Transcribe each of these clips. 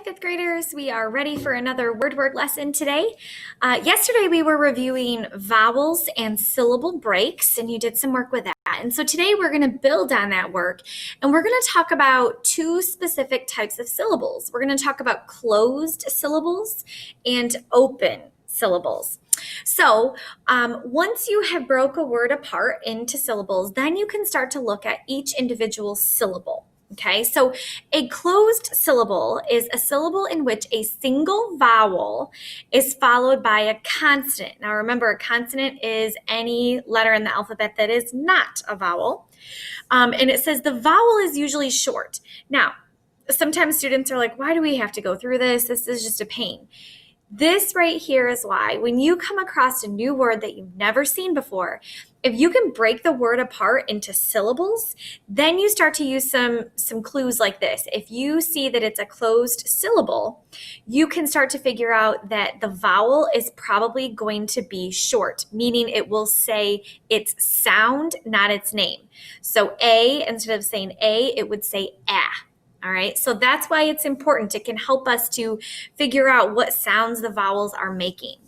fifth graders. We are ready for another word lesson today. Yesterday we were reviewing vowels and syllable breaks, and you did some work with that. And so today we're going to build on that work, and we're going to talk about two specific types of syllables. We're going to talk about closed syllables and open syllables. So once you have broke a word apart into syllables, then you can start to look at each individual syllable. Okay, so a closed syllable is a syllable in which a single vowel is followed by a consonant. Now remember, a consonant is any letter in the alphabet that is not a vowel. And it says the vowel is usually short. Now, sometimes students are like, why do we have to go through this? This is just a pain. This right here is why when you come across a new word that you've never seen before, if you can break the word apart into syllables, then you start to use some clues like this. If you see that it's a closed syllable, you can start to figure out that the vowel is probably going to be short, meaning it will say its sound, not its name. So A, instead of saying A, it would say ah. All right, so that's why it's important. It can help us to figure out what sounds the vowels are making.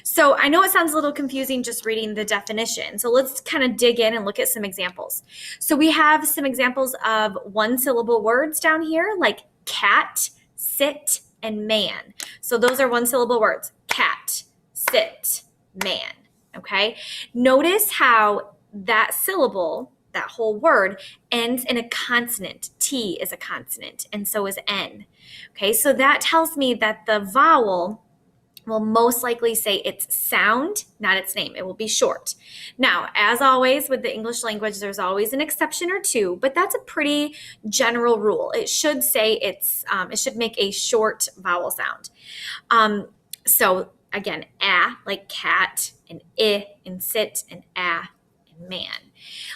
So I know it sounds a little confusing just reading the definition. So let's kind of dig in and look at some examples. So we have some examples of one-syllable words down here, like cat, sit, and man. So those are one-syllable words, cat, sit, man, okay? Notice how that syllable, that whole word, ends in a consonant. T is a consonant, and so is N. Okay, so that tells me that the vowel will most likely say its sound, not its name. It will be short. Now, as always with the English language, there's always an exception or two, but that's a pretty general rule. It should say it should make a short vowel sound. So again, ah, like cat, and I, and sit, and ah, and man.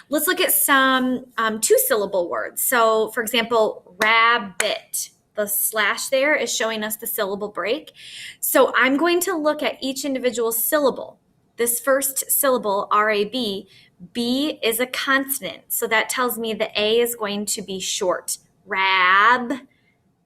Let's look at some two-syllable words. So, for example, rabbit. The slash there is showing us the syllable break. So I'm going to look at each individual syllable. This first syllable, R-A-B, B is a consonant. So that tells me the A is going to be short. Rab.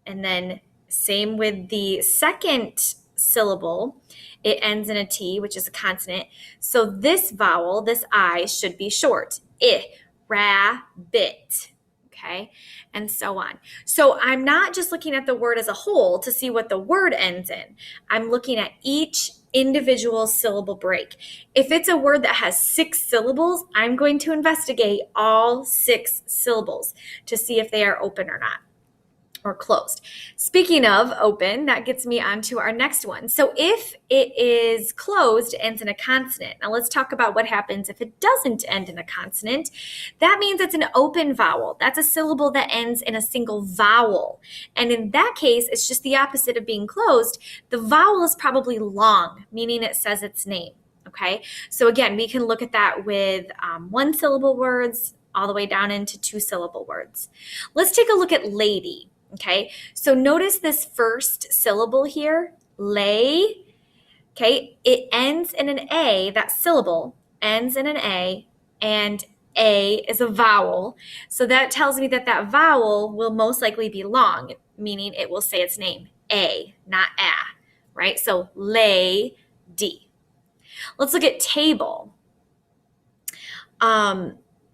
And then same with the second syllable. It ends in a T, which is a consonant. So this vowel, this I, should be short. I, rabbit. Okay, and so on. So I'm not just looking at the word as a whole to see what the word ends in. I'm looking at each individual syllable break. If it's a word that has 6 syllables, I'm going to investigate all 6 syllables to see if they are open or not, or closed. Speaking of open, that gets me onto our next one. So if it is closed, it ends in a consonant. Now let's talk about what happens if it doesn't end in a consonant. That means it's an open vowel. That's a syllable that ends in a single vowel. And in that case, it's just the opposite of being closed. The vowel is probably long, meaning it says its name. Okay, so again, we can look at that with one-syllable words all the way down into two-syllable words. Let's take a look at lady. Okay, so notice this first syllable here, lay. Okay, it ends in an A, that syllable ends in an A, and A is a vowel. So that tells me that that vowel will most likely be long, meaning it will say its name, A, not A, right? So lay, D. Let's look at table.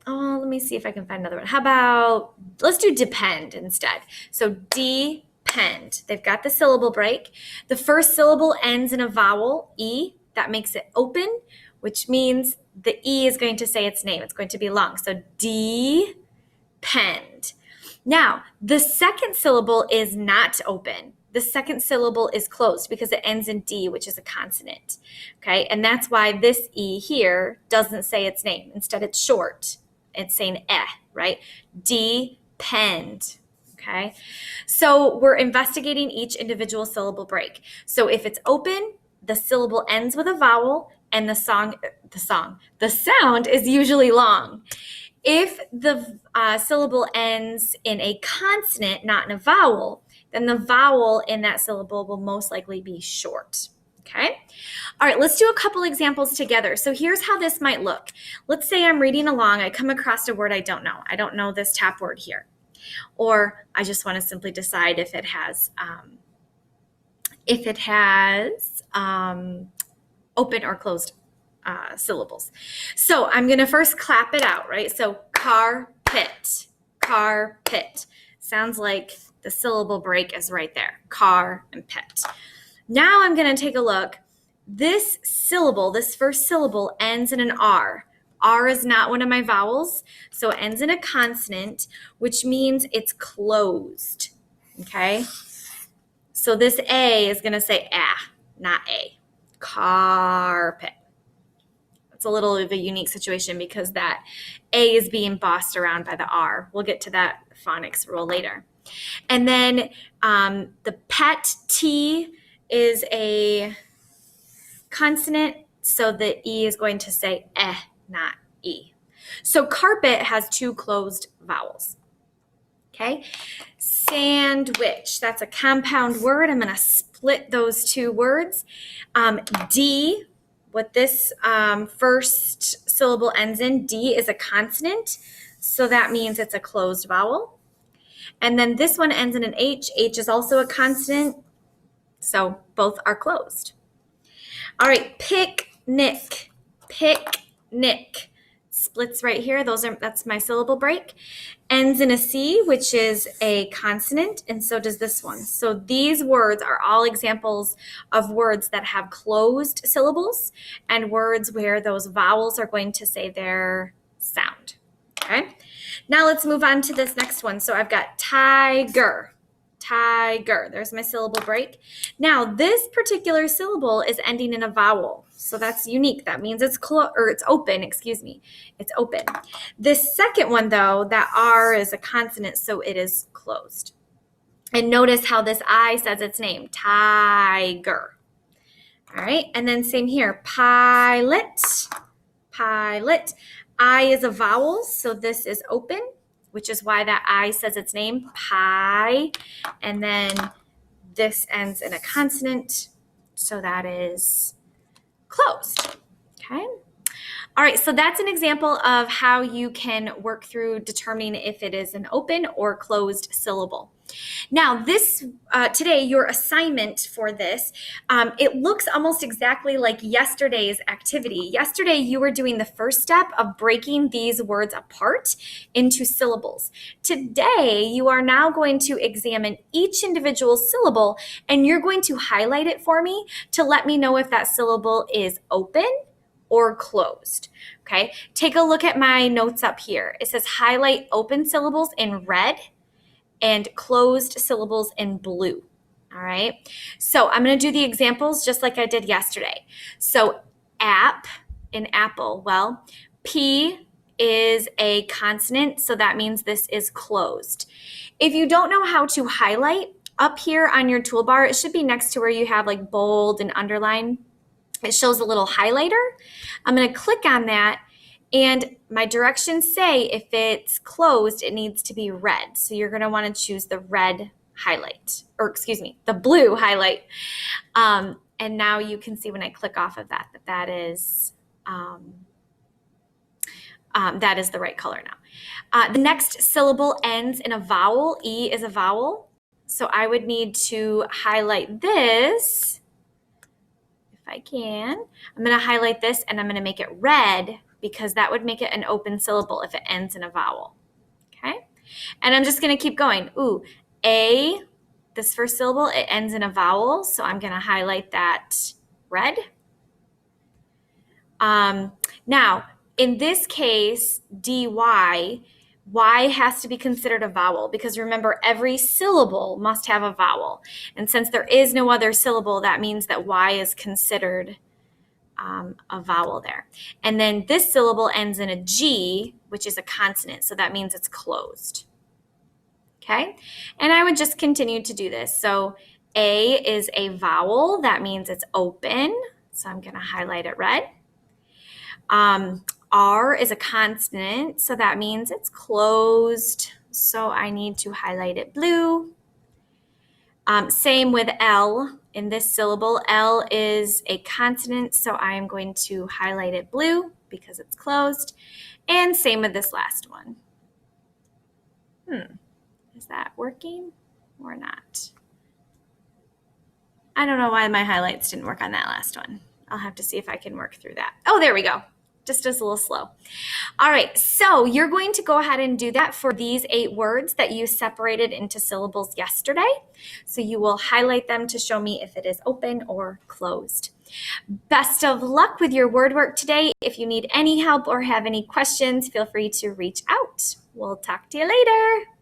Let me see if I can find another one. How about, let's do depend instead. So depend. They've got the syllable break. The first syllable ends in a vowel, E. That makes it open, which means the E is going to say its name. It's going to be long. So depend. Now, the second syllable is not open. The second syllable is closed because it ends in D, which is a consonant. Okay, and that's why this E here doesn't say its name. Instead, it's short. It's saying eh, right? Depend, okay? So we're investigating each individual syllable break. So if it's open, the syllable ends with a vowel, and the sound is usually long. If the syllable ends in a consonant, not in a vowel, then the vowel in that syllable will most likely be short. Okay. All right, let's do a couple examples together. So here's how this might look. Let's say I'm reading along. I come across a word I don't know. I don't know this top word here. Or I just want to simply decide if it has if it has open or closed syllables. So I'm going to first clap it out, right? So carpet, carpet. Sounds like the syllable break is right there. Car and pet. Now I'm going to take a look. This syllable, this first syllable ends in an R. R is not one of my vowels, so it ends in a consonant, which means it's closed, okay? So this A is going to say ah, not A. Carpet. It's a little of a unique situation because that A is being bossed around by the R. We'll get to that phonics rule later. And then the pet T is a consonant, so the E is going to say eh, not E. So carpet has two closed vowels. Okay, sandwich, that's a compound word. I'm going to split those two words. D, what this first syllable ends in, D is a consonant, so that means it's a closed vowel. And then this one ends in an H. H is also a consonant, so both are closed. All right, picnic, picnic. Splits right here. That's my syllable break. Ends in a C, which is a consonant, and so does this one. So these words are all examples of words that have closed syllables and words where those vowels are going to say their sound. Okay. Now let's move on to this next one. So I've got tiger. Tiger. There's my syllable break. Now, this particular syllable is ending in a vowel. So that's unique. That means it's open, excuse me. It's open. This second one, though, that R is a consonant, so it is closed. And notice how this I says its name, tiger. All right, and then same here, pilot, pilot. I is a vowel, so this is open, which is why that I says its name, pie. And then this ends in a consonant, so that is closed. Okay. All right, so that's an example of how you can work through determining if it is an open or closed syllable. Now, today, your assignment for this, it looks almost exactly like yesterday's activity. Yesterday, you were doing the first step of breaking these words apart into syllables. Today, you are now going to examine each individual syllable, and you're going to highlight it for me to let me know if that syllable is open or closed. Okay, take a look at my notes up here. It says highlight open syllables in red and closed syllables in blue. All right, so I'm going to do the examples just like I did yesterday. So app in apple, well, P is a consonant, so that means this is closed. If you don't know how to highlight, up here on your toolbar, it should be next to where you have like bold and underline. It shows a little highlighter. I'm going to click on that, and my directions say if it's closed, it needs to be red. So you're going to want to choose the red highlight, or excuse me, the blue highlight. And now you can see when I click off of that, that is the right color now. The next syllable ends in a vowel. E is a vowel. So I would need to highlight this. If I can, I'm going to highlight this and I'm going to make it red because that would make it an open syllable if it ends in a vowel. Okay. And I'm just going to keep going. Ooh, A, this first syllable, it ends in a vowel. So I'm going to highlight that red. Now, in this case, DY, Y has to be considered a vowel because remember, every syllable must have a vowel. And since there is no other syllable, that means that Y is considered a vowel there. And then this syllable ends in a G, which is a consonant. So that means it's closed. Okay. And I would just continue to do this. So A is a vowel. That means it's open. So I'm going to highlight it red. R is a consonant, so that means it's closed. So I need to highlight it blue. Same with L. In this syllable, L is a consonant, so I am going to highlight it blue because it's closed. And same with this last one. Is that working or not? I don't know why my highlights didn't work on that last one. I'll have to see if I can work through that. Oh, there we go. Just a little slow. All right, so you're going to go ahead and do that for these 8 words that you separated into syllables yesterday. So you will highlight them to show me if it is open or closed. Best of luck with your word work today. If you need any help or have any questions, feel free to reach out. We'll talk to you later.